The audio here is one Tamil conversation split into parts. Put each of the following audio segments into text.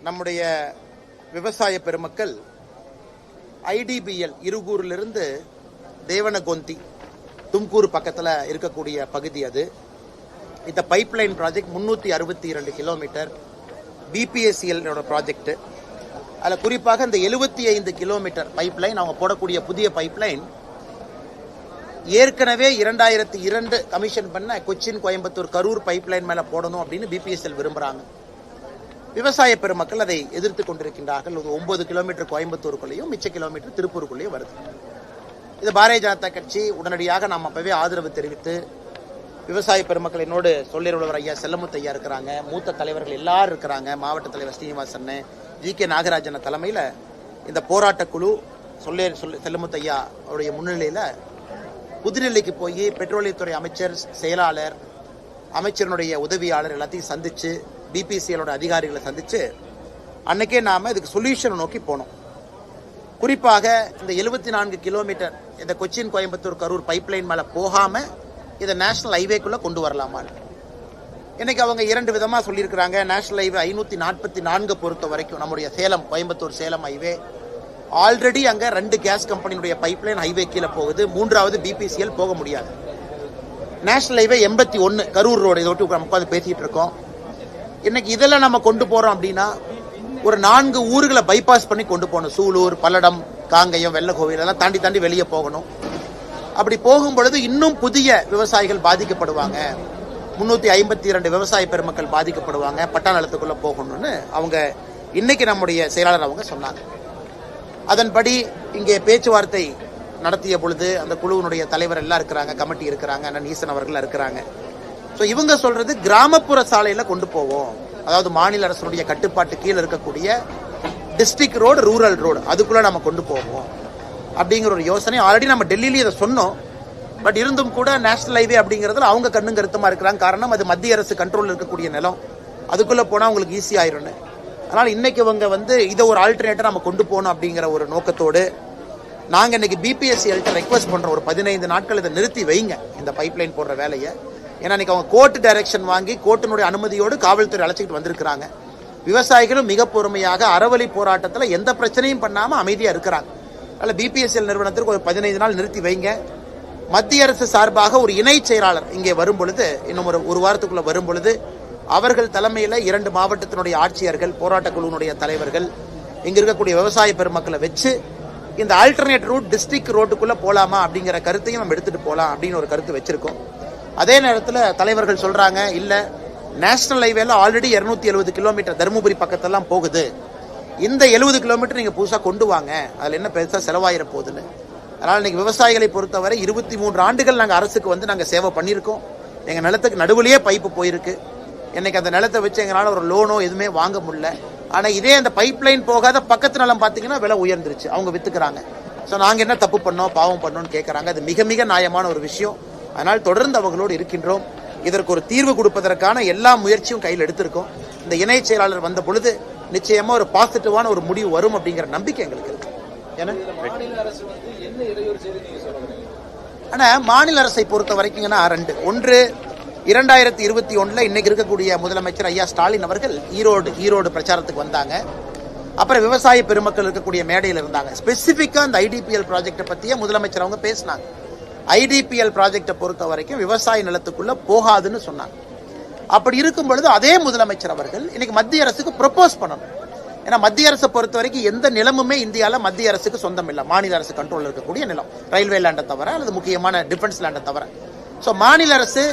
நம்முடைய விவசாய பெருமக்கள் ஐடிபிஎல் இருகூரிலிருந்து தேவனகொந்தி தும்கூர் பக்கத்தில் இருக்கக்கூடிய பகுதி அது. இந்த பைப்லைன் ப்ராஜெக்ட் 362 கிலோமீட்டர் பிபிஎஸ்சிஎல் ப்ராஜெக்ட். அதில் குறிப்பாக இந்த 75 கிலோமீட்டர் பைப்லைன் அவங்க போடக்கூடிய புதிய பைப்லைன் ஏற்கனவே 2002 கமிஷன் பண்ண கொச்சின் கோயம்புத்தூர் கரூர் பைப்லைன் மேல போடணும் அப்படின்னு பிபிஎஸ்எல் விரும்புறாங்க. விவசாய பெருமக்கள் அதை எதிர்த்து கொண்டிருக்கின்றார்கள். 9 கிலோமீட்டர் கோயம்புத்தூருக்குள்ளேயும் மிச்ச கிலோமீட்டர் திருப்பூருக்குள்ளேயும் வருது. இது பாரதிய ஜனதா கட்சி உடனடியாக நாம் அப்பவே ஆதரவு தெரிவித்து விவசாய பெருமக்கள் என்னோடு சொல்லியர் ஐயா செல்லமுத்து ஐயா இருக்கிறாங்க, மூத்த தலைவர்கள் எல்லாரும் இருக்கிறாங்க, மாவட்ட தலைவர் ஸ்ரீனிவாசன், ஜி.கே. நாகராஜன் தலைமையில் இந்த போராட்ட குழு செல்லமுத்து ஐயா அவருடைய முன்னிலையில் புதுடெல்லிக்கு போய் பெட்ரோலியத்துறை அமைச்சர், செயலாளர், அமைச்சருடைய உதவியாளர் எல்லாத்தையும் சந்திச்சு பிபிசிஎலோட அதிகாரிகளை சந்திச்சு அன்னைக்கே நாம இதுக்கு சொல்யூஷன் நோக்கி போனோம். குறிப்பாக இந்த 74 கிலோமீட்டர் இந்த கொச்சின் கோயம்புத்தூர் கரூர் பைப்லைன் மேல போகாம இதை நேஷனல் ஹைவேக்குள்ள கொண்டு வரலாமா. இன்னைக்கு அவங்க 2 விதமா சொல்லியிருக்கிறாங்க. நேஷனல் ஹைவே 544 பொறுத்த வரைக்கும் நம்முடைய சேலம் கோயம்புத்தூர் சேலம் ஹைவே ஆல்ரெடி அங்க 2 கேஸ் கம்பெனியுடைய பைப்லைன் ஹைவே கீழே போகுது. 3வது பிபிசிஎல் போக முடியாது. நேஷனல் ஹைவே 81 கரூர் ரோடு இதை விட்டு உட்காந்து பேசிட்டு இருக்கோம். இன்னைக்கு இதெல்லாம் நம்ம கொண்டு போறோம் அப்படின்னா ஒரு 4 ஊர்களை பைபாஸ் பண்ணி கொண்டு போகணும். சூலூர், பல்லடம், காங்கயம், வெள்ளக்கோவில் எல்லாம் தாண்டி தாண்டி வெளியே போகணும். அப்படி போகும் பொழுது இன்னும் புதிய விவசாயிகள் பாதிக்கப்படுவாங்க. 352 விவசாய பெருமக்கள் பாதிக்கப்படுவாங்க. பட்டா நிலத்துக்குள்ள போகணும்னு அவங்க இன்னைக்கு நம்முடைய செயலாளர் அவங்க சொன்னாங்க. அதன்படி இங்கே பேச்சுவார்த்தை நடத்திய பொழுது அந்த குழுவினுடைய தலைவர் எல்லாம் இருக்கிறாங்க, கமிட்டி இருக்கிறாங்க, அண்ணன் ஈசன் அவர்கள் இருக்கிறாங்க. ஸோ இவங்க சொல்றது கிராமப்புற சாலையில கொண்டு போவோம், அதாவது மாநில அரசுடைய கட்டுப்பாட்டு கீழே இருக்கக்கூடிய டிஸ்ட்ரிக்ட் ரோடு, ரூரல் ரோடு அதுக்குள்ள நம்ம கொண்டு போவோம் அப்படிங்கிற ஒரு யோசனை ஆல்ரெடி நம்ம டெல்லியில இதை சொன்னோம். பட் இருந்தும் கூட நேஷனல் ஹைவே அப்படிங்கிறதுல அவங்க கண்ணும் கருத்துமா இருக்கிறாங்க. காரணம் அது மத்திய அரசு கண்ட்ரோல் இருக்கக்கூடிய நிலம், அதுக்குள்ள போனா உங்களுக்கு ஈஸி ஆயிரும். அதனால இன்னைக்கு இவங்க இதை ஒரு ஆல்டர்னேட்டர் நம்ம கொண்டு போகணும் அப்படிங்கிற ஒரு நோக்கத்தோடு நாங்க இன்னைக்கு பிபிஎஸ்சிஎல்ட்ட ரெக்வஸ்ட் பண்றோம், ஒரு 15 நாட்கள் இதை நிறுத்தி வைங்க இந்த பைப்லைன் போடுற வேலையை. ஏன்னா இன்னைக்கு அவங்க கோர்ட் டைரக்ஷன் வாங்கி கோர்ட்டினுடைய அனுமதியோடு காவல்துறை அழைச்சிட்டு வந்திருக்கிறாங்க. விவசாயிகளும் மிக பொறுமையாக அறவழி போராட்டத்தில் எந்த பிரச்சனையும் பண்ணாம அமைதியா இருக்கிறாங்க. அதனால பிபிஎஸ்சிஎல் நிறுவனத்திற்கு ஒரு 15 நாள் நிறுத்தி வைங்க. மத்திய அரசு சார்பாக ஒரு இணை செயலாளர் இங்கே வரும் பொழுது, இன்னும் ஒரு வாரத்துக்குள்ள வரும் பொழுது அவர்கள் தலைமையில் 2 மாவட்டத்தினுடைய ஆட்சியர்கள், போராட்ட குழுவினுடைய தலைவர்கள், இங்க இருக்கக்கூடிய விவசாய பெருமக்களை வச்சு இந்த ஆல்டர்னேட் ரூட் டிஸ்ட்ரிக்ட் ரோட்டுக்குள்ள போலாமா அப்படிங்கிற கருத்தையும் நம்ம எடுத்துட்டு போலாம் அப்படின்னு ஒரு கருத்து வச்சிருக்கோம். அதே நேரத்தில் தலைவர்கள் சொல்றாங்க, இல்ல நேஷனல் ஹைவேல ஆல்ரெடி 270 கிலோமீட்டர் தருமபுரி பக்கத்தெல்லாம் போகுது, இந்த 70 கிலோமீட்டர் நீங்க புதுசா கொண்டு வாங்க, அதுல என்ன பெருசா செலவாயிர போகுதுன்னு. அதனால இன்னைக்கு விவசாயிகளை பொறுத்தவரை 23 ஆண்டுகள் நாங்க அரசுக்கு நாங்க சேவை பண்ணியிருக்கோம். எங்க நிலத்துக்கு நடுவுலயே பைப்பு போயிருக்கு. இன்னைக்கு அந்த நிலத்தை வச்சு எங்களால் ஒரு லோனோ எதுவுமே வாங்க முடியல. ஆனா இதே அந்த பைப்லைன் போகாத பக்கத்து நிலம் பாத்தீங்கன்னா விலை உயர்ந்துருச்சு, அவங்க வித்துக்கிறாங்க. ஸோ நாங்க என்ன தப்பு பண்ணோம், பாவம் பண்ணோம்னு கேட்கறாங்க. அது மிக மிக நியாயமான ஒரு விஷயம். அதனால் தொடர்ந்து அவங்களோடு இருக்கின்றோம். இதற்கு ஒரு தீர்வு கொடுப்பதற்கான எல்லா முயற்சியும் கையில் எடுத்திருக்கோம். இந்த இணை செயலாளர் வந்த பொழுது நிச்சயமா ஒரு பாசிட்டிவான ஒரு முடிவு வரும் அப்படிங்கிற நம்பிக்கை எங்களுக்கு இருக்கு. ஆனா மாநில அரசை பொறுத்த வரைக்கும்னா 2. ஒன்று 2021 இன்னைக்கு இருக்கக்கூடிய முதலமைச்சர் ஐயா ஸ்டாலின் அவர்கள் ஈரோடு பிரச்சாரத்துக்கு வந்தாங்க. அப்புறம் விவசாய பெருமக்கள் இருக்கக்கூடிய மேடையில் இருந்தாங்க. ஸ்பெசிபிக்கா அந்த ஐடிபிஎல் ப்ராஜெக்டை பத்தியே முதலமைச்சர் அவங்க பேசினாங்க. ஐடிபிஎல் ப்ராஜெக்டை பொறுத்த வரைக்கும் விவசாய நிலத்துக்குள்ள போகாதுன்னு சொன்னாங்க. அப்படி இருக்கும் பொழுது அதே முதலமைச்சர் அவர்கள் இன்னைக்கு மத்திய அரசுக்கு ப்ரொபோஸ் பண்ணணும். ஏன்னா மத்திய அரசை பொறுத்த வரைக்கும் எந்த நிலமுமே இந்தியாவில் மத்திய அரசுக்கு சொந்தம் இல்லை. மாநில அரசு கண்ட்ரோல் இருக்கக்கூடிய நிலம், ரயில்வே லேண்டை தவிர அல்லது முக்கியமான டிஃபென்ஸ் லேண்டை தவிர. ஸோ மாநில அரசு,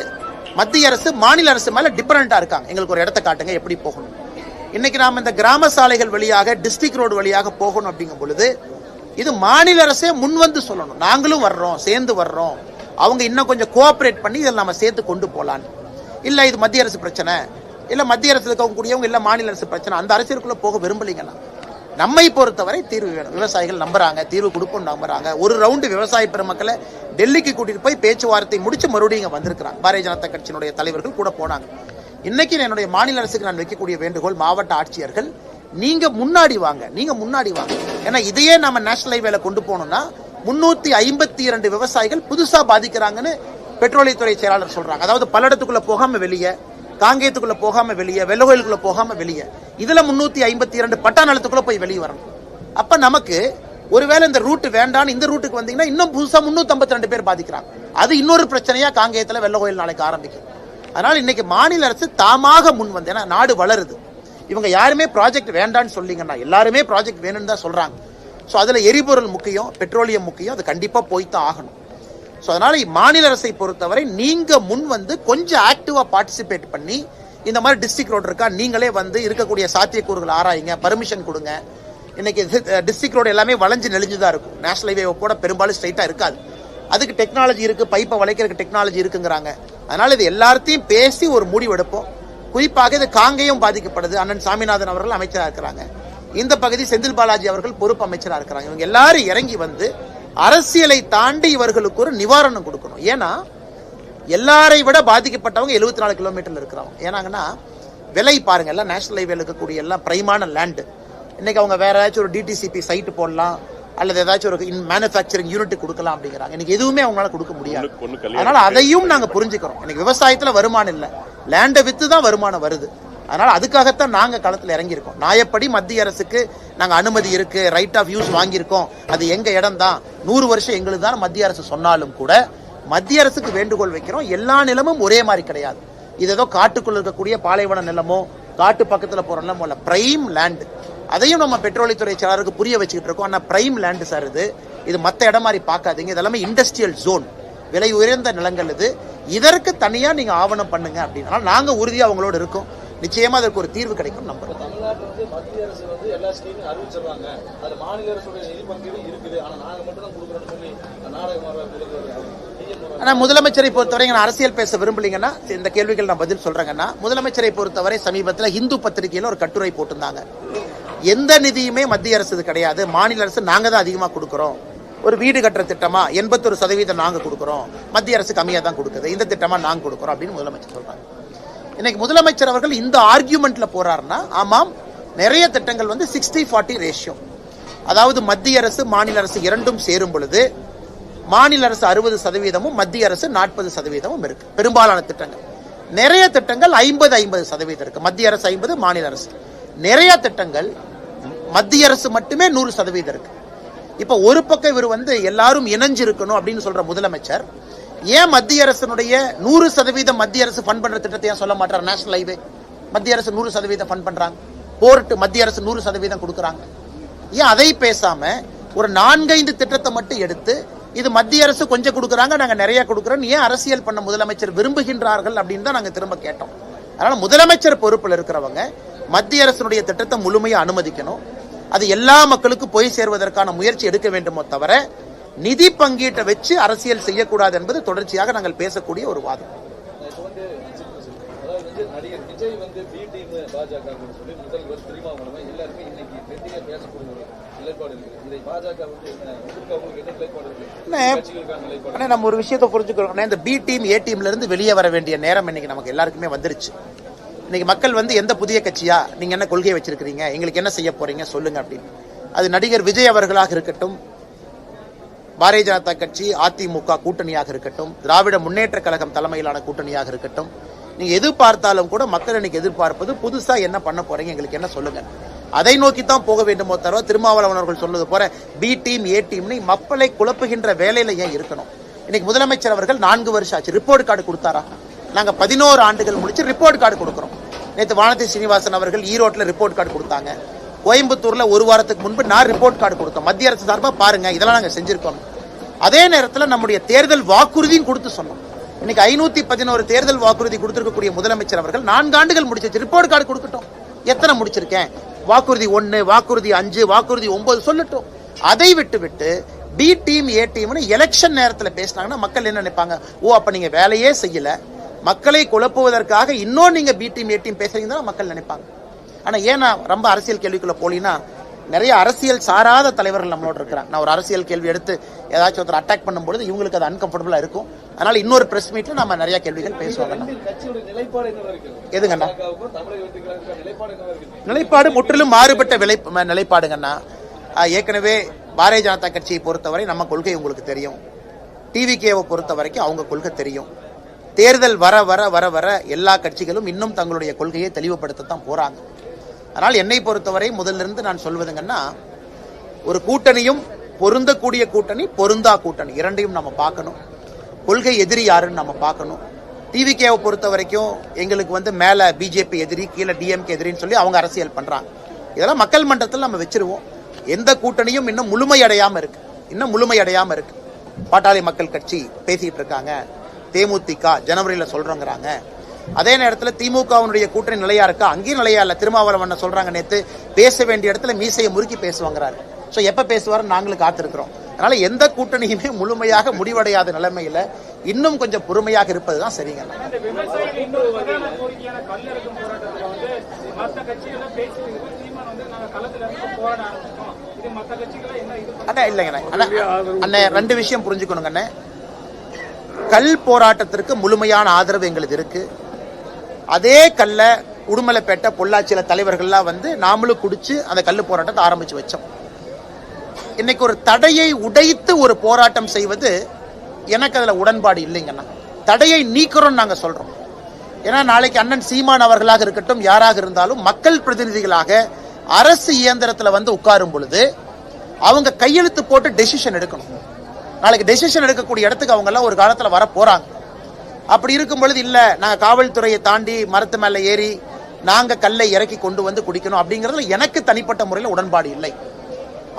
மத்திய அரசு மாநில அரசு மேல டிபெண்டா இருக்காங்க. எங்களுக்கு ஒரு இடத்தை காட்டுங்க, எப்படி போகணும். இன்னைக்கு நாம இந்த கிராம சாலைகள் வழியாக டிஸ்ட்ரிக்ட் ரோடு வழியாக போகணும் அப்படிங்கும் பொழுது இது மாநில அரசே முன்வந்து சொல்லணும், நாங்களும் வர்றோம், சேர்ந்து வர்றோம், அவங்க இன்னும் கொஞ்சம் கோஆபரேட் பண்ணி இதில் நம்ம சேர்த்து கொண்டு போலான்னு. இல்ல இது மத்திய அரசு பிரச்சனை, இல்ல மத்திய அரசு இருக்கக்கூடியவங்க இல்ல மாநில அரசு பிரச்சனை, அந்த அரசியலுக்குள்ள போக விரும்பலீங்கன்னா நம்மை பொறுத்தவரை தீர்வு வேணும். விவசாயிகள் நம்புறாங்க, தீர்வு கொடுப்போம் நம்புறாங்க. ஒரு ரவுண்டு விவசாய பெருமக்களை டெல்லிக்கு கூட்டிட்டு போய் பேச்சுவார்த்தை முடிச்சு மறுபடியும் வந்திருக்கிறாங்க. பாரதிய ஜனதா கட்சியினுடைய தலைவர்கள் கூட போனாங்க. இன்னைக்கு என்னுடைய மாநில அரசுக்கு நான் வைக்கக்கூடிய வேண்டுகோள், மாவட்ட ஆட்சியர்கள் நீங்க முன்னாடி வாங்க. ஏன்னா இதையே நம்ம நேஷனல் ஹைவேல கொண்டு போனோம்னா 352 விவசாயிகள் புதுசா பாதிக்கிறாங்கன்னு பெட்ரோலியத்துறை செயலாளர் சொல்றாங்க. அதாவது பல்லடத்துக்குள்ள போகாம வெளியே, காங்கேயத்துக்குள்ள போகாம வெளியே, வெள்ளகோயிலுக்குள்ள போகாம வெளியே, இதுல 352 பட்டா நிலத்துக்குள்ள போய் வெளியே வரணும். அப்ப நமக்கு ஒருவேளை இந்த ரூட் வேண்டான்னு இந்த ரூட்டுக்கு வந்தீங்கன்னா இன்னும் புதுசா 352 பேர் பாதிக்கிறாங்க. அது இன்னொரு பிரச்சனையா காங்கேயத்துல வெள்ள கோயில் நாளைக்கு ஆரம்பிக்கும். அதனால இன்னைக்கு மாநில அரசு தாமாக முன் வந்து, ஏன்னா நாடு வளருது, இவங்க யாருமே ப்ராஜெக்ட் வேண்டான்னு சொல்லிங்கன்னா எல்லாருமே ப்ராஜெக்ட் வேணும்னு தான் சொல்றாங்க. ஸோ அதுல எரிபொருள் முக்கியம், பெட்ரோலியம் முக்கியம், அது கண்டிப்பா போய்தான் ஆகணும். ஸோ அதனால மாநில அரசை பொறுத்தவரை நீங்க முன் வந்து கொஞ்சம் ஆக்டிவா பார்ட்டிசிபேட் பண்ணி இந்த மாதிரி டிஸ்ட்ரிக்ட் ரோடு இருக்கா நீங்களே வந்து இருக்கக்கூடிய சாத்தியக்கூறுகள் ஆராயுங்க, பர்மிஷன் கொடுங்க. இன்னைக்கு டிஸ்ட்ரிக்ட் ரோடு எல்லாமே வளைஞ்சு நெளிஞ்சுதான் இருக்கும். நேஷனல் ஹைவே கூட பெரும்பாலும் ஸ்ட்ரைட்டா இருக்காது. அதுக்கு டெக்னாலஜி இருக்கு, பைப்பை வளைக்கிறதுக்கு டெக்னாலஜி இருக்குங்கிறாங்க. அதனால இது எல்லாத்தையும் பேசி ஒரு முடிவு எடுப்போம். குறிப்பாக இது காங்கேயம் பாதிக்கப்படுது. அண்ணன் சாமிநாதன் அவர்கள் அமைச்சராக இருக்கிறாங்க. இந்த பகுதி செந்தில் பாலாஜி அவர்கள் பொறுப்பு அமைச்சராக இருக்கிறாங்க. இவங்க எல்லாரும் இறங்கி வந்து அரசியலை தாண்டி இவர்களுக்கு ஒரு நிவாரணம் கொடுக்கணும். ஏன்னா எல்லாரை விட பாதிக்கப்பட்டவங்க 74 கிலோமீட்டர்ல இருக்கிறாங்க. ஏன்னாங்கன்னா விலை பாருங்க, எல்லாம் நேஷனல் ஹைவேல இருக்கக்கூடிய எல்லாம் பிரைமான லேண்டு. இன்னைக்கு அவங்க வேற ஏதாச்சும் ஒரு டிடிசிபி சைட் போடலாம் அல்லது ஏதாச்சும் ஒரு மேனுஃபேக்சரிங் யூனிட் கொடுக்கலாம் அப்படிங்கிறாங்க. இன்னைக்கு எதுவுமே அவங்களால கொடுக்க முடியாது. அதனால அதையும் நாங்க புரிஞ்சுக்கிறோம். இன்னைக்கு விவசாயத்துல வருமானம் இல்ல, லேண்டை வித்து தான் வருமானம் வருது. அதனால அதுக்காகத்தான் நாங்க களத்துல இறங்கியிருக்கோம். நியாயப்படி மத்திய அரசுக்கு நாங்க அனுமதி இருக்கு, ரைட் ஆஃப் யூஸ் வாங்கியிருக்கோம், அது எங்க இடம் தான், 100 வருஷம் எங்களுக்கு தான் மத்திய அரசு சொன்னாலும் கூட மத்திய அரசுக்கு வேண்டுகோள் வைக்கிறோம். எல்லா நிலமும் ஒரே மாதிரி கிடையாது. இது ஏதோ காட்டுக்குள்ள இருக்கக்கூடிய பாலைவன நிலமோ காட்டு பக்கத்துல போற நிலமோ இல்ல, பிரைம் லேண்ட். அதையும் நம்ம பெட்ரோலியத்துறை செயலாளருக்கு புரிய வச்சுக்கிட்டு இருக்கோம். ஆனா பிரைம் லேண்ட் சார் இது மத்த இடம் மாதிரி பார்க்காதீங்க, இதெல்லாமே இண்டஸ்ட்ரியல் ஜோன், விலை உயர்ந்த நிலங்கள். இதற்கு தனியா நீங்க ஆவணம் பண்ணுங்க அப்படின்னா நாங்க உறுதியா அவங்களோட இருக்கோம். நிச்சயமா அதற்கு ஒரு தீர்வு கிடைக்கும் நம்புறோம். தமிழ்நாட்டில் மத்திய அரசு எல்லா ஸ்கீமும் அறிவிச்சிருவாங்க, அது மாநில அரசுடைய நிதி பங்கீடு இருக்குது, ஆனா நாங்க மட்டும் தான் கொடுக்குறோம்னு சொல்லி ஆனா முதலமைச்சரை பொறுத்தவரை நான் அரசியல் பேச விரும்பலீங்கன்னா இந்த கேள்விகள் நான் பதில் சொல்றேங்கன்னா, முதலமைச்சரை பொறுத்தவரை சமீபத்தில் இந்து பத்திரிகையில ஒரு கட்டுரை போட்டிருந்தாங்க. எந்த நிதியுமே மத்திய அரசு கிடையாது, மாநில அரசு நாங்க தான் அதிகமா கொடுக்கிறோம். ஒரு வீடு கட்டுற திட்டமா 81% நாங்க கொடுக்கிறோம், மத்திய அரசு கம்மியா தான் கொடுக்குது, இந்த திட்டமா நாங்க கொடுக்கிறோம் அப்படின்னு முதலமைச்சர் சொல்றாங்க. இன்னைக்கு முதலமைச்சர் அவர்கள் இந்த ஆர்கியூமெண்ட்ல போறாருன்னா, ஆமாம் நிறைய திட்டங்கள் 60-40 ரேஷியோ, அதாவது மத்திய அரசு மாநில அரசு இரண்டும் சேரும் பொழுது மாநில அரசு 60%, மத்திய அரசு 40% இருக்கு. பெரும்பாலான திட்டங்கள், நிறைய திட்டங்கள் 50-50% இருக்கு. மத்திய அரசு 50, மாநில அரசு. நிறைய திட்டங்கள் மத்திய அரசு மட்டுமே 100% இருக்கு. இப்ப ஒரு பக்கம் இவர் எல்லாரும் இணைஞ்சிருக்கணும் அப்படின்னு சொல்ற முதலமைச்சர் ஏன் மத்திய அரசினுடைய 100% மத்திய அரசு ஃபண்ட் பண்ற திட்டத்தை ஏன் சொல்ல மாட்டார்? நேஷனல் ஹைவே மத்திய அரசு 100% ஃபண்ட் பண்றாங்க, போர்ட் மத்திய அரசு 100% கொடுக்கறாங்க. ஏன் அதை பேசாம ஒரு 4-5 திட்டத்தை மட்டும் எடுத்து இது மத்திய அரசு கொஞ்சம் கொடுக்கறாங்க, நாங்க நிறைய கொடுக்கறோம், ஏன் அரசியல் பண்ண முதலமைச்சர் விரும்புகின்றார்கள் அப்படின்னு தான் நாங்க திரும்ப கேட்டோம். அதனால முதலமைச்சர் பொறுப்பில் இருக்கிறவங்க மத்திய அரசினுடைய திட்டத்தை முழுமையா அனுமதிக்கணும். அது எல்லா மக்களுக்கும் போய் சேர்வதற்கான முயற்சி எடுக்க வேண்டுமோ தவிர நிதி பங்கீட்டை வச்சு அரசியல் செய்யக்கூடாது என்பது தொடர்ச்சியாக நாங்கள் பேசக்கூடிய ஒரு வாதம். நடிகர் விஜய் பி டீம் பாஜக சொல்லி முதல்வர் திருமாவளவன் எல்லாருமே இன்னைக்கு ட்ரெண்டிங்கா பேசக்கூடிய ஒரு நிலைப்பாடு இருக்கு. இதை பாஜக என்ன நிலைப்பாடு இருக்கு? நம்ம ஒரு விஷயத்தை புரிஞ்சுக்கிறோம், இந்த பி டீம் ஏ டீம்ல இருந்து வெளியே வர வேண்டிய நேரம் இன்னைக்கு நமக்கு எல்லாருக்குமே வந்துருச்சு. இன்னைக்கு மக்கள் எந்த புதிய கட்சியா, நீங்க என்ன கொள்கையை வச்சிருக்கீங்க, எங்களுக்கு என்ன செய்ய போறீங்க சொல்லுங்க அப்படின்னு. அது நடிகர் விஜய் அவர்களாக இருக்கட்டும், பாரதிய ஜனதா கட்சி அதிமுக கூட்டணியாக இருக்கட்டும், திராவிட முன்னேற்ற கழகம் தலைமையிலான கூட்டணியாக இருக்கட்டும், நீங்க எது பார்த்தாலும் கூட மக்கள் இன்னைக்கு எதிர்பார்ப்பது புதுசா என்ன பண்ண போறீங்க, எங்களுக்கு என்ன சொல்லுங்க. அதை நோக்கித்தான் போக வேண்டுமோ தவிர திருமாவளவன் அவர்கள் சொன்னது போற பி டீம் ஏ டீம் மக்களை குழப்புகின்ற வேலையில ஏன் இருக்கணும்? இன்னைக்கு முதலமைச்சர் அவர்கள் 4 வருஷம் ஆச்சு, ரிப்போர்ட் கார்டு கொடுத்தாரா? நாங்க 11 ஆண்டுகள் முடிச்சு ரிப்போர்ட் கார்டு கொடுக்கிறோம். நேற்று வானதி சீனிவாசன் அவர்கள் ஈரோட்டில் ரிப்போர்ட் கார்டு கொடுத்தாங்க. கோயம்புத்தூர்ல ஒரு வாரத்துக்கு முன்பு நான் ரிப்போர்ட் கார்டு கொடுத்தோம். மத்திய அரசு சார்பா பாருங்க இதெல்லாம் நாங்க செஞ்சிருக்கோம். அதே நேரத்தில் நம்முடைய தேர்தல் வாக்குறுதியும் கொடுத்து சொன்னோம். இன்னைக்கு 511 தேர்தல் வாக்குறுதி கொடுத்திருக்கக்கூடிய முதலமைச்சர் அவர்கள் 4 ஆண்டுகள் முடிச்சு ரிப்போர்ட் கார்டு கொடுக்கட்டும். எத்தனை முடிச்சிருக்கேன், வாக்குறுதி 1, வாக்குறுதி 5, வாக்குறுதி 9 சொல்லட்டும். அதை விட்டு B team A team election நேரத்தில் பேசினாங்கன்னா மக்கள் என்ன நினைப்பாங்க? ஓ அப்ப நீங்க வேலையே செய்யல, மக்களை குழப்புவதற்காக இன்னும் நீங்க பி டீம் ஏ டீம் பேசுறீங்கன்னா மக்கள் நினைப்பாங்க. ஆனா ஏன்னா ரொம்ப அரசியல் கேள்விக்குள்ள போலினா நிறைய அரசியல் சாராத தலைவர்கள் நம்மளோட இருக்கிறாங்க. நான் ஒரு அரசியல் கேள்வி எடுத்து ஏதாச்சும் ஒருத்தர் அட்டாக் பண்ணும்போது இவங்களுக்கு அது அன்கம்ஃபர்டபுளா இருக்கும். அதனால இன்னொரு பிரஸ் மீட்ல நம்ம நிறைய கேள்விகள் பேசுவாங்க. எதுங்கண்ணா நிலைப்பாடு முற்றிலும் மாறுபட்ட நிலைப்பாடுங்கண்ணா. ஏற்கனவே பாரதிய ஜனதா கட்சியை பொறுத்தவரை நம்ம கொள்கை உங்களுக்கு தெரியும், டிவிகேவை பொறுத்த வரைக்கும் அவங்க கொள்கை தெரியும். தேர்தல் வர வர வர வர எல்லா கட்சிகளும் இன்னும் தங்களுடைய கொள்கையை தெளிவுபடுத்தத்தான் போறாங்க. அதனால் என்னை பொறுத்தவரை முதலிருந்து நான் சொல்வதுங்கன்னா, ஒரு கூட்டணியும் பொருந்தக்கூடிய கூட்டணி, பொருந்தா கூட்டணி இரண்டையும் நம்ம பார்க்கணும். கொள்கை எதிரி யாருன்னு நம்ம பார்க்கணும். டிவிகேவை பொறுத்த வரைக்கும் எங்களுக்கு மேல பிஜேபி எதிரி, கீழே டிஎம்கே எதிரின்னு சொல்லி அவங்க அரசியல் பண்றாங்க. இதெல்லாம் மக்கள் மன்றத்தில் நம்ம வச்சிருவோம். எந்த கூட்டணியும் இன்னும் முழுமையடையாம இருக்கு. பாட்டாளி மக்கள் கட்சி பேசிட்டு இருக்காங்க, தேமுதிக ஜனவரியில சொல்றோங்கிறாங்க. அதே நேரத்தில் திமுகவுடைய கூட்டணி நிலையா இருக்கா? அங்கேயும் நிலையா இல்ல. திருமாவளவன் சொல்றாங்க, நேத்து பேச வேண்டிய இடத்துல மீசையை முறுக்கி பேசுவாங்கிறாரு. சோ எப்ப பேசுவாரு நாங்களும் காத்திருக்கிறோம். அதனால எந்த கூட்டணியுமே முழுமையாக முடிவடையாத நிலைமையில இன்னும் கொஞ்சம் பொறுமையாக இருப்பதுதான் சரிங்க. இல்லைங்க, ரெண்டு விஷயம் புரிஞ்சுக்கணுங்க. கல் போராட்டத்திற்கு முழுமையான ஆதரவு எங்களுக்கு இருக்கு. அதே கல்ல உடுமலைப்பேட்டை பொள்ளாச்சியில தலைவர்கள்லாம் நாமளும் குடிச்சு அந்த கல்லு போராட்டத்தை ஆரம்பிச்சு வச்சோம். இன்னைக்கு ஒரு தடையை உடைத்து ஒரு போராட்டம் செய்வது எனக்கு அதுல உடன்பாடு இல்லைங்கண்ணா. தடையை நீக்கிறோம் நாங்க சொல்றோம். ஏன்னா நாளைக்கு அண்ணன் சீமான் அவர்களாக இருக்கட்டும், யாராக இருந்தாலும் மக்கள் பிரதிநிதிகளாக அரசு இயந்திரத்துல உட்காரும் பொழுது அவங்க கையெழுத்து போட்டு டெசிஷன் எடுக்கணும். நாளைக்கு டெசிஷன் எடுக்கக்கூடிய இடத்துக்கு அவங்க எல்லாம் ஒரு காலத்துல வர போறாங்க. அப்படி இருக்கும் பொழுது இல்ல நாங்க காவல்துறையை தாண்டி மரத்து மேல ஏறி நாங்க கல்லை இறக்கி கொண்டு குடிக்கணும் அப்படிங்கறதுல எனக்கு தனிப்பட்ட முறையில் உடன்பாடு இல்லை.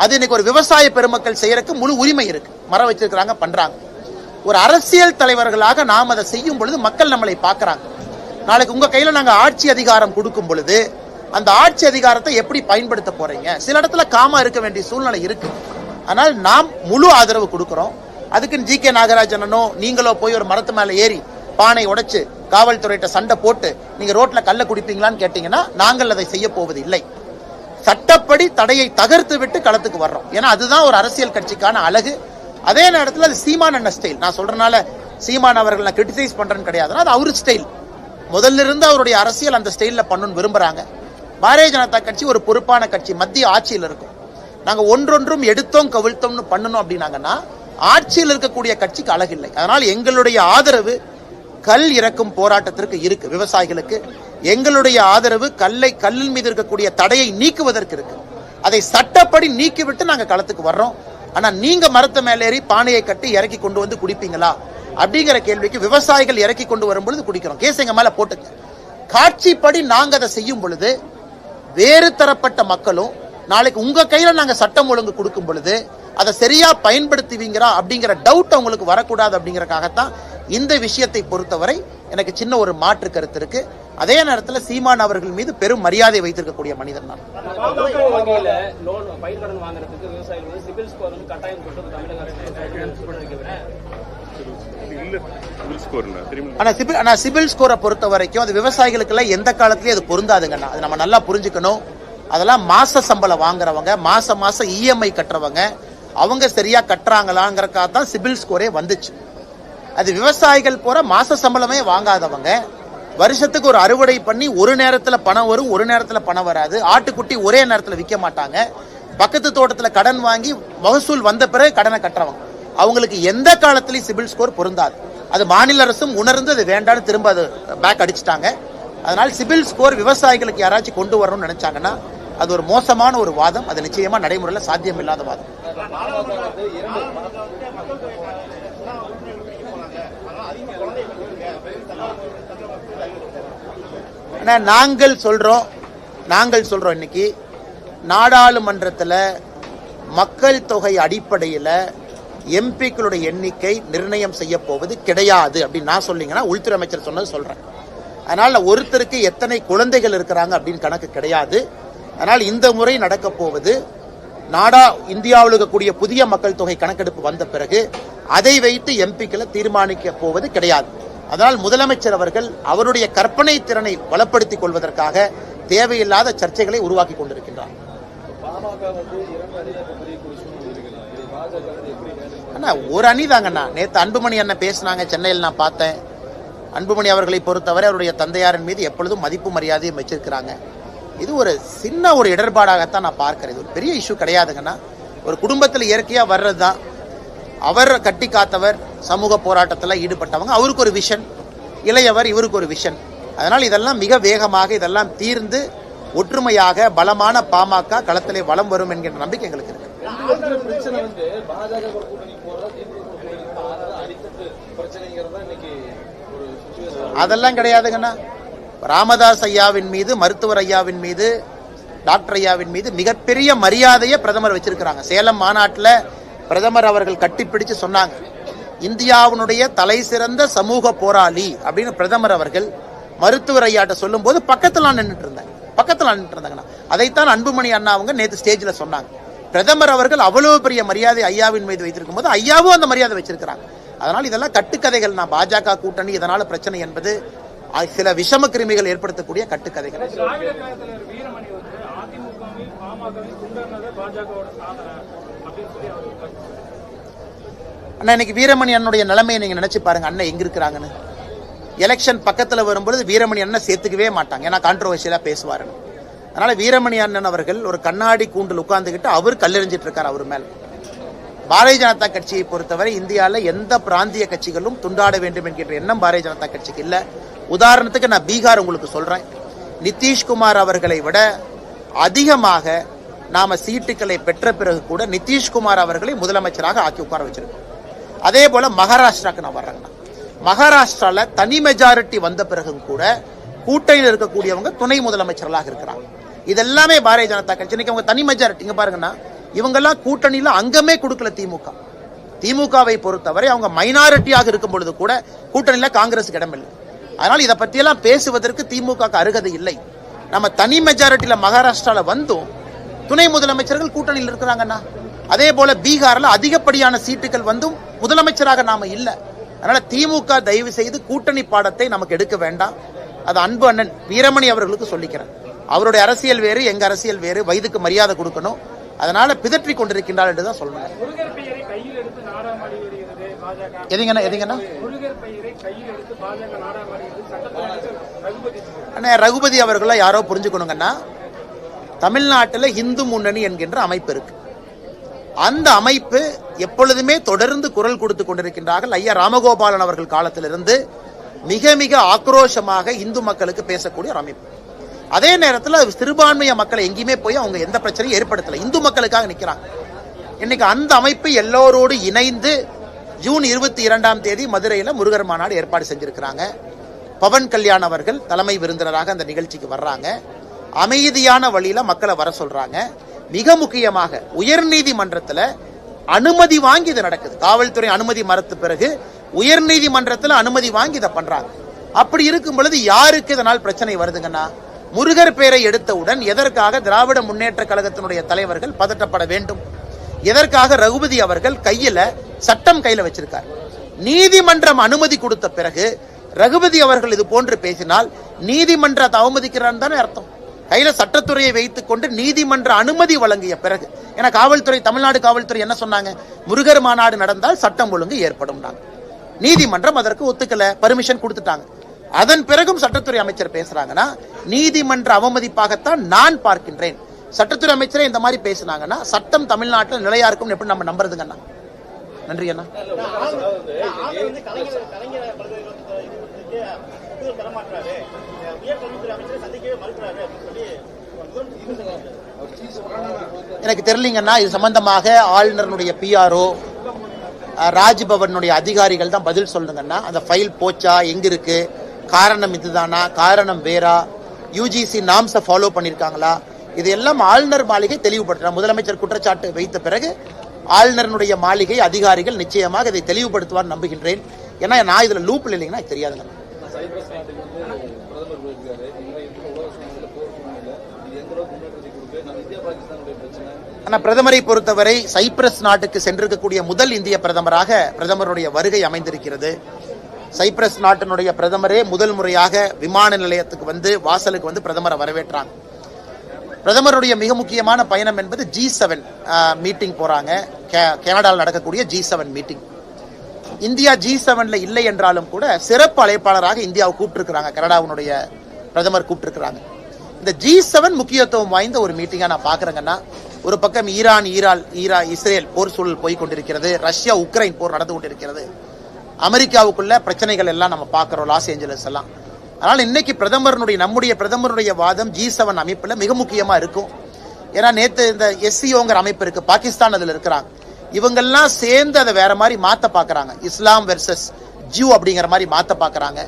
அது இன்னைக்கு ஒரு விவசாய பெருமக்கள் செய்யறதுக்கு முழு உரிமை இருக்கு. மரம் வச்சிருக்கிறாங்க, பண்றாங்க. ஒரு அரசியல் தலைவர்களாக நாம் அதை செய்யும் பொழுது மக்கள் நம்மளை பார்க்கறாங்க. நாளைக்கு உங்க கையில நாங்க ஆட்சி அதிகாரம் கொடுக்கும் பொழுது அந்த ஆட்சி அதிகாரத்தை எப்படி பயன்படுத்த போறீங்க? சில இடத்துல காமா இருக்க வேண்டிய சூழ்நிலை இருக்கு. ஆனால் நாம் முழு ஆதரவு கொடுக்கிறோம். அதுக்குன்னு ஜி.கே. நாகராஜனோ நீங்களோ போய் ஒரு மரத்து மேல ஏறி பானை உடைச்சு காவல்துறையிட்ட சண்டை போட்டு நீங்க ரோட்ல கல்ல குடிப்பீங்களான்னு கேட்டீங்கன்னா நாங்கள் அதை செய்ய போவது இல்லை. சட்டப்படி தடையை தகர்த்து விட்டு களத்துக்கு வர்றோம். ஏன்னா அதுதான் ஒரு அரசியல் கட்சிக்கான அழகு. அதே நேரத்தில் அது சீமான் அண்ணன் ஸ்டைல். நான் சொல்றதுனால சீமான் அவர்கள் நான் கிரிட்டிசைஸ் பண்றேன்னு கிடையாது. அது அவரு ஸ்டைல். முதல்ல இருந்து அவருடைய அரசியல் அந்த ஸ்டைல்ல பண்ணணும்னு விரும்புறாங்க. பாரதிய ஜனதா கட்சி ஒரு பொறுப்பான கட்சி, மத்திய ஆட்சியில் இருக்கும். நாங்க ஒன்றொன்றும் எடுத்தோம் கவிழ்த்தோம்னு பண்ணணும் அப்படின்னாங்கன்னா ஆட்சியில் இருக்கக்கூடிய கட்சிக்கு அழகில்லை. அதனால் எங்களுடைய ஆதரவு கல் இறக்கும் போராட்டத்திற்கு இருக்கு. விவசாயிகளுக்கு எங்களுடைய ஆதரவு கல்லின் மீது இருக்கக்கூடிய தடையை நீக்குவதற்கு இருக்கு. அதை சட்டப்படி நீக்கிவிட்டு நாங்க களத்துக்கு வர்றோம். ஆனா நீங்க மரத்த மேலேறி பானையை கட்டி இறக்கி கொண்டு குடிப்பீங்களா அப்படிங்கிற கேள்விக்கு விவசாயிகள் இறக்கி கொண்டு வரும் பொழுது குடிக்கிறோம். கேஸ் எங்க மேல போட்டுங்க. காட்சிப்படி நாங்க அதை செய்யும் பொழுது வேறு தரப்பட்ட மக்களும் நாளைக்கு உங்க கையில நாங்க சட்டம் ஒழுங்கு கொடுக்கும் பொழுது அதை சரியா பயன்படுத்துவீங்களா அப்படிங்கிற டவுட் அவங்களுக்கு வரக்கூடாது அப்படிங்கறக்காகத்தான் இந்த விஷயத்தை பொறுத்தவரை எனக்கு சின்ன ஒரு மாற்று கருத்து இருக்கு. அதே நேரத்தில் சீமான் அவர்கள் மீது பெரும் மரியாதை வைத்திருக்கக்கூடிய மனிதன் நான். ஆனா சிபில் ஸ்கோரை பொறுத்த வரைக்கும் அது விவசாயிகளுக்கு எல்லாம் எந்த காலத்திலயும் அது பொருந்தாதுங்கண்ணா. அது நம்ம நல்லா புரிஞ்சுக்கணும். அதெல்லாம் மாச சம்பளம் வாங்குறவங்க, மாசம் இஎம்ஐ கட்டுறவங்க, அவங்க சரியா கட்டுறாங்களாங்கிறக்காக தான் சிபில் ஸ்கோரே வந்துச்சு. அது விவசாயிகள் போற மாச சம்பளமே வாங்காதவங்க, வருஷத்துக்கு ஒரு அறுவடை பண்ணி ஒரு நேரத்துல பணம் வரும், ஒரு நேரத்துல பணம் வராது, ஆட்டுக்குட்டி ஒரே நேரத்துல விற்க மாட்டாங்க, பக்கத்து தோட்டத்துல கடன் வாங்கி மகசூல் வந்த பிறகு கடனை கட்டுறவங்க, அவங்களுக்கு எந்த காலத்திலயும் சிபில் ஸ்கோர் பொருந்தாது. அது மாநில அரசும் உணர்ந்து அது வேண்டான்னு திரும்ப அது பேக் அடிச்சுட்டாங்க. அதனால சிபில் ஸ்கோர் விவசாயிகளுக்கு யாராச்சும் கொண்டு வரணும்னு நினைச்சாங்கன்னா அது ஒரு மோசமான ஒரு வாதம். அது நிச்சயமா நடைமுறையில் சாத்தியம் இல்லாத வாதம். நாங்கள் சொல்றோம் இன்னைக்கு நாடாளுமன்றத்தில் மக்கள் தொகை அடிப்படையில் எம்பிக்களுடைய எண்ணிக்கை நிர்ணயம் செய்ய போவது கிடையாது அப்படின்னு நான் சொல்லிங்கன்னா உள்துறை அமைச்சர் சொன்னது சொல்றேன். அதனால ஒருத்தருக்கு எத்தனை குழந்தைகள் இருக்கிறாங்க அப்படின்னு கணக்கு கிடையாது. அதனால் இந்த முறை நடக்க போவது இந்தியாவில் இருக்கக்கூடிய புதிய மக்கள் தொகை கணக்கெடுப்பு வந்த பிறகு அதை வைத்து எம்பிக்களை தீர்மானிக்க போவது கிடையாது. அதனால் முதலமைச்சர் அவர்கள் அவருடைய கற்பனை திறனை பலப்படுத்திக் கொள்வதற்காக தேவையில்லாத சர்ச்சைகளை உருவாக்கி கொண்டிருக்கின்றார். ஒரு அணி தாங்கண்ணா. நேற்று அன்புமணி அண்ணன் பேசினாங்க சென்னையில், நான் பார்த்தேன். அன்புமணி அவர்களை பொறுத்தவரை அவருடைய தந்தையாரின் மீது எப்பொழுதும் மதிப்பு மரியாதையும் வச்சிருக்கிறாங்க. இது ஒரு சின்ன ஒரு இடர்பாடாகத்தான் நான் பார்க்கிறேன். இது ஒரு பெரிய இஷ்யூ கிடையாதுங்கன்னா. ஒரு குடும்பத்தில் இயற்கையா வர்றது தான். அவர் கட்டி காத்தவர், சமூக போராட்டத்தில் ஈடுபட்டவங்க, அவருக்கு ஒரு விஷன், இளையவர் இவருக்கு ஒரு விஷன். அதனால் இதெல்லாம் மிக வேகமாக இதெல்லாம் தீர்ந்து ஒற்றுமையாக பலமான பாமக களத்திலே வலம் வரும் என்கின்ற நம்பிக்கை எங்களுக்கு இருக்கு. பிரச்சனை வந்து பாஜக கூட்டணி போறதா திமுக கூட்டணி போறதா அடித்தட்டு பிரச்சனைங்கிறதா இன்னைக்கு ஒரு சிச்சுவேஷன். அதெல்லாம் கிடையாதுங்கண்ணா. ராமதாஸ் ஐயாவின் மீது, மருத்துவர் ஐயாவின் மீது, டாக்டர் ஐயாவின் மீது மிகப்பெரிய மரியாதையை பிரதமர் வச்சிருக்கிறாங்க. சேலம் மாநாட்டில் பிரதமர் அவர்கள் கட்டிப்பிடிச்சு சொன்னாங்க, இந்தியாவினுடைய தலை சிறந்த சமூக போராளி அப்படின்னு பிரதமர் அவர்கள் மருத்துவர் ஐயாட்ட சொல்லும் போது பக்கத்தில் நான் நின்றுட்டு இருந்தாங்கண்ணா. அதைத்தான் அன்புமணி அண்ணா அவங்க நேற்று ஸ்டேஜில் சொன்னாங்க. பிரதமர் அவர்கள் அவ்வளவு பெரிய மரியாதை ஐயாவின் மீது வைத்திருக்கும் போது ஐயாவும் அந்த மரியாதை வச்சிருக்கிறாங்க. அதனால் இதெல்லாம் கட்டுக்கதைகள். நான் பாஜக கூட்டணி இதனால பிரச்சனை என்பது சில விஷம கிருமிகள் ஏற்படுத்தக்கூடிய கட்டுக்கதைகள். அண்ணா, இன்னைக்கு வீரமணி அண்ணனுடைய நிலைமையை நீங்க நினைச்சு பாருங்க. அண்ணன் எங்க இருக்கிறாங்கன்னு. எலெக்ஷன் பக்கத்துல வரும்பொழுது வீரமணி அண்ணன் சேர்த்துக்கவே மாட்டாங்க, ஏன்னா கான்ட்ரோவர்சியலா பேசுவாரு. அதனால வீரமணி அண்ணன் அவர்கள் ஒரு கண்ணாடி கூண்டில் உட்கார்ந்துகிட்டு அவர் கல்லெறிஞ்சிட்டு இருக்காரு அவர் மேல. பாரதிய ஜனதா கட்சியை பொறுத்தவரை இந்தியாவில் எந்த பிராந்திய கட்சிகளும் துண்டாட வேண்டும் என்கின்ற எண்ணம் பாரதிய ஜனதா கட்சிக்கு இல்ல. உதாரணத்துக்கு நான் பீகார் உங்களுக்கு சொல்றேன். நிதிஷ்குமார் அவர்களை விட அதிகமாக நாம சீட்டுகளை பெற்ற பிறகு கூட நிதிஷ்குமார் அவர்களை முதலமைச்சராக ஆக்கி உட்கார வச்சிருக்கோம். அதே போல மகாராஷ்டிராக்கு நான் வர்றேங்க. மகாராஷ்டிரால தனி மெஜாரிட்டி வந்த பிறகும் கூட கூட்டணியில் இருக்கக்கூடியவங்க துணை முதலமைச்சர்களாக இருக்கிறாங்க. இதெல்லாமே பாரதிய ஜனதா கட்சி. இன்னைக்கு அவங்க தனி மெஜாரிட்டி இங்க பாருங்கன்னா, இவங்கெல்லாம் கூட்டணியில அங்கமே கொடுக்கல. திமுகவை பொறுத்தவரை அவங்க மைனாரிட்டியாக இருக்கும் பொழுது கூட கூட்டணியில காங்கிரஸுக்கு இடமில்லை. அதனால இதை பற்றியெல்லாம் பேசுவதற்கு திமுக அருகதை இல்லை. நம்ம தனி மெஜாரிட்டியில மகாராஷ்டிரால வந்தும் துணை முதலமைச்சர்கள் கூட்டணியில் இருக்கிறாங்கன்னா, அதே போல பீகார்ல அதிகப்படியான சீட்டுகள் வந்தும் முதலமைச்சராக நாம இல்ல. அதனால திமுக தயவு செய்து கூட்டணி பாடத்தை நமக்கு எடுக்க வேண்டாம். அது அன்பு அண்ணன் வீரமணி அவர்களுக்கு சொல்லிக்கிறேன். அவருடைய அரசியல் வேறு, எங்க அரசியல் வேறு. வயதுக்கு மரியாதை கொடுக்கணும். அதனால பிதற்றி கொண்டிருக்கின்றார் என்றுதான் சொல்லணும். ரகுபதி அவர்களை யாரோ புரிஞ்சுக்கணுங்கன்னா, தமிழ்நாட்டில் இந்து முன்னணி என்கின்ற அமைப்பு இருக்கு. அந்த அமைப்பு எப்பொழுதுமே தொடர்ந்து குரல் கொடுத்து கொண்டிருக்கின்றார்கள். ஐயா ராமகோபாலன் அவர்கள் காலத்திலிருந்து மிக மிக ஆக்ரோஷமாக இந்து மக்களுக்கு பேசக்கூடிய ஒரு அமைப்பு. அதே நேரத்தில் சிறுபான்மைய மக்களை எங்கேயுமே போய் அவங்க எந்த பிரச்சனையும் ஏற்படுத்தல, இந்து மக்களுக்காக நிற்கிறாங்க. இன்னைக்கு அந்த அமைப்பு எல்லோரோடு இணைந்து ஜூன் 22 மதுரையில முருகர் மாநாடு ஏற்பாடு செஞ்சிருக்கிறாங்க. பவன் கல்யாண் அவர்கள் தலைமை விருந்தினராக அந்த நிகழ்ச்சிக்கு வர்றாங்க. அமைதியான வழியில மக்களை வர சொல்றாங்க. மிக முக்கியமாக உயர்நீதிமன்றத்தில் அனுமதி வாங்கி இது நடக்குது. காவல்துறை அனுமதி மறுத்த பிறகு உயர்நீதிமன்றத்தில் அனுமதி வாங்கி இதை பண்றாங்க. அப்படி இருக்கும் பொழுது யாருக்கு இதனால் பிரச்சனை வருதுங்கன்னா, முருகர் பெயரை எடுத்தவுடன் எதற்காக திராவிட முன்னேற்ற கழகத்தினுடைய தலைவர்கள் பதட்டப்பட வேண்டும்? எதற்காக ரகுபதி அவர்கள் சட்டம் கையில வச்சிருக்கார்? நீதிமன்றம் அனுமதி கொடுத்த பிறகு ரகுபதி அவர்கள் இது போன்று பேசினால் நீதிமன்றத்தை அவமதிக்கிறான்னு தானே அர்த்தம். கையில சட்டத்துறையை வைத்துக் கொண்டு நீதிமன்ற அனுமதி வழங்கிய பிறகு, ஏன்னா காவல்துறை, தமிழ்நாடு காவல்துறை என்ன சொன்னாங்க, முருகர் மாநாடு நடந்தால் சட்டம் ஒழுங்கு ஏற்படும். நீதிமன்றம் அதற்கு ஒத்துக்கல, பர்மிஷன் கொடுத்துட்டாங்க. அதன் பிறகும் சட்டத்துறை அமைச்சர் பேசுறாங்கன்னா நீதிமன்ற அவமதிப்பாகத்தான் நான் பார்க்கின்றேன். சட்டத்துறை அமைச்சரே இந்த மாதிரி பேசினாங்கன்னா சட்டம் தமிழ்நாட்டில் நிலையா இருக்கும் எப்படி நம்ம நம்புறதுங்கண்ணா? நன்றி அண்ணா. எனக்கு தெரியலீங்கன்னா, இது சம்பந்தமாக ஆளுநருடைய பிஆர்ஓ, ராஜ்பவனுடைய அதிகாரிகள் தான் பதில் சொல்லுங்கன்னா. அந்த ஃபைல் போச்சா, எங்க இருக்கு, காரணம் இதுதானா, காரணம் வேறா, யூஜிசி நாம்ஸை ஃபாலோ பண்ணிருக்காங்களா, இதெல்லாம் ஆளுநர் மாளிகை தெளிவுபடுத்துறாங்க. முதலமைச்சர் குற்றச்சாட்டு வைத்த பிறகு ஆளுநருடைய மாளிகை அதிகாரிகள் நிச்சயமாக இதை தெளிவுபடுத்துவார் நம்புகின்றேன். ஏன்னா நான் இதுல லூப் இல்லைங்கன்னா தெரியாதுங்க. ஆனா பிரதமரை பொறுத்தவரை சைப்ரஸ் நாட்டுக்கு சென்றிருக்கக்கூடிய முதல் இந்திய பிரதமராக பிரதமருடைய வருகை அமைந்திருக்கிறது. சைப்ரஸ் நாட்டினுடைய பிரதமரே முதல் முறையாக விமான நிலையத்துக்கு வந்து வாசலுக்கு வந்து பிரதமரை வரவேற்றாங்க. பிரதமருடைய மிக முக்கியமான பயணம் என்பது G7 மீட்டிங் போறாங்க. கனடாவில் நடக்கக்கூடிய G7 மீட்டிங். இந்தியா G7ல இல்லை என்றாலும் கூட சிறப்பு அழைப்பாளராக இந்தியாவை கூப்பிட்டுருக்காங்க. கனடாவுடைய பிரதமர் கூப்பிட்டுருக்காங்க. இந்த G7 முக்கியத்துவம் வாய்ந்த ஒரு மீட்டிங்கா நான் பாக்குறேங்கன்னா, ஒரு பக்கம் இஸ்ரேல் போர் சூழல் போய் கொண்டிருக்கிறது, ரஷ்யா உக்ரைன் போர் நடந்து கொண்டிருக்கிறது, அமெரிக்காவுக்குள்ள பிரச்சனைகள் எல்லாம் நம்ம பார்க்கிறோம், லாஸ் ஏஞ்சலஸ் எல்லாம். அதனால இன்னைக்கு நம்முடைய பிரதமருடைய வாதம் G7 அமைப்புல மிக முக்கியமா இருக்கும். ஏன்னா நேத்து இந்த SCOங்கிற அமைப்பு இருக்கு, பாகிஸ்தான் அதுல இருக்கிறாங்க. இவங்கெல்லாம் சேர்ந்து அதை வேற மாதிரி மாத்த பாக்குறாங்க, இஸ்லாம் வெர்சஸ் ஜூ அப்படிங்கிற மாதிரி மாத்த பாக்குறாங்க.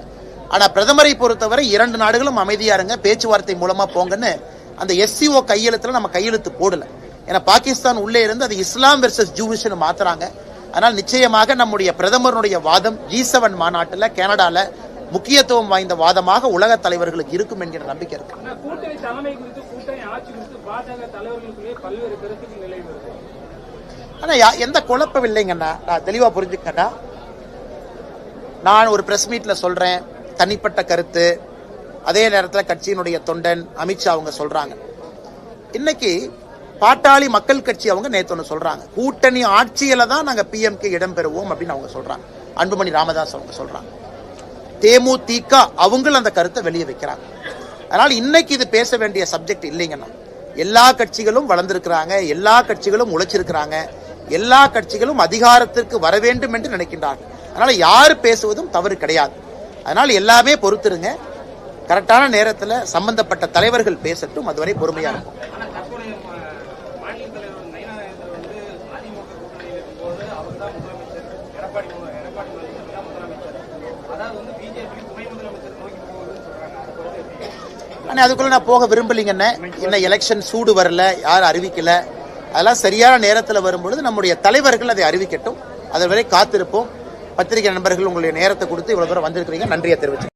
ஆனா பிரதமரை பொறுத்தவரை 2 நாடுகளும் அமைதியா இருங்க, பேச்சுவார்த்தை மூலமா போங்கன்னு அந்த SCO கையெழுத்துல நம்ம கையெழுத்து போடல. ஏன்னா பாகிஸ்தான் உள்ளே இருந்து அது இஸ்லாம் வெர்சஸ் ஜூவிஷ்னு மாத்துறாங்க. அதனால் நிச்சயமாக நம்முடைய பிரதமருடைய வாதம் G7 மாநாட்டில் கனடால முக்கியத்துவம் வாய்ந்த வாதமாக உலக தலைவர்களுக்கு இருக்கும் என்கிற நம்பிக்கை இருக்கு. கூட்டணி தலைமை குறித்து, கூட்டணி ஆட்சி குறித்து பாஜக தலைவர்களுக்குள்ளே பல்வேறு கருத்துக்கள் நிலை வருது. ஆனா எந்த குழப்பம் இல்லைங்கண்ணா, நான் தெளிவா புரிஞ்சுக்கண்ணா. நான் ஒரு பிரஸ் மீட்ல சொல்றேன், தனிப்பட்ட கருத்து. அதே நேரத்தில் கட்சியினுடைய தொண்டன் அமித்ஷா அவங்க சொல்றாங்க. இன்னைக்கு பாட்டாளி மக்கள் கட்சி அவங்க நேத்து ஒன்று சொல்றாங்க, கூட்டணி ஆட்சியில தான் நாங்க PMK இடம் பெறுவோம் அப்படின்னு அவங்க சொல்றாங்க. அன்புமணி ராமதாஸ் அவங்க சொல்றாங்க. தேமுதிக அவங்களும் அந்த கருத்தை வெளியே வைக்கிறாங்க. அதனால இன்னைக்கு இது பேச வேண்டிய சப்ஜெக்ட் இல்லைங்கண்ணா. எல்லா கட்சிகளும் வளர்ந்திருக்கிறாங்க, எல்லா கட்சிகளும் உழைச்சிருக்கிறாங்க, எல்லா கட்சிகளும் அதிகாரத்திற்கு வர வேண்டும் என்று நினைக்கின்றார்கள். அதனால யாரு பேசுவதும் தவறு கிடையாது. அதனால எல்லாமே பொறுத்திருங்க, கரெக்டான நேரத்தில் சம்பந்தப்பட்ட தலைவர்கள் பேசட்டும், அதுவரை பொறுமையா இருக்கும். அதுக்குள்ள நான் போக விரும்பலீங்கன்னு. என்ன எலெக்ஷன் சூடு வரல, யாரும் அறிவிக்கல. அதெல்லாம் சரியான நேரத்தில் வரும்பொழுது நம்முடைய தலைவர்கள் அதை அறிவிக்கட்டும், அதுவரை காத்திருப்போம். பத்திரிகை நண்பர்கள் உங்களுடைய நேரத்தை கொடுத்து இவ்வளவு தூரம் வந்திருக்கிறீங்க, நன்றியை தெரிவிச்சு